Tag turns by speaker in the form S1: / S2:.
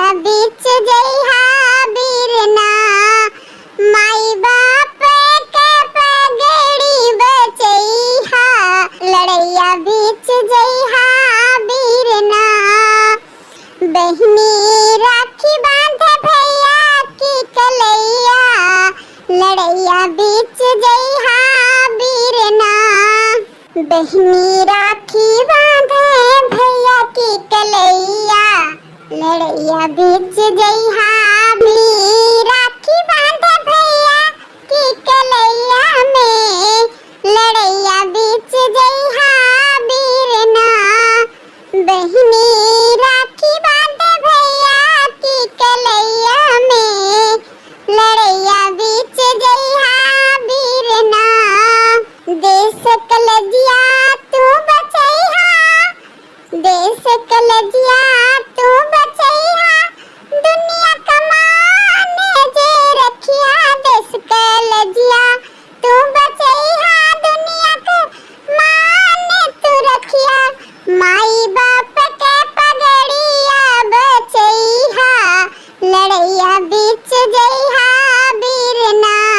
S1: लड़ैया बीच जइहा बीरना, माई बाप के पगड़ी बचैहा। लड़ैया बीच जइहा बीरना, बहिनी राखी बांधे भैया की कलैया। लड़ैया बीच जइहा बीरना, बहिनी राखी बांधे भैया की कलैया। लड़ैया बीच जइहा राखी बांधे भैया की कलैया में। लड़ैया बीच जइहा बीरना, बहिनी राखी बांधे भैया की कलैया में। लड़ैया बीच जइहा बीरना, देश कलजिया तू बचैहा। देश कलजिया तू बचैहा, दुनिया कमाने जे रखिया। देश कलजिया तू बचैहा, दुनिया कमाने तू रखिया। माई बाप के पगड़िया बचैहा, लड़ैया बीच जइहा।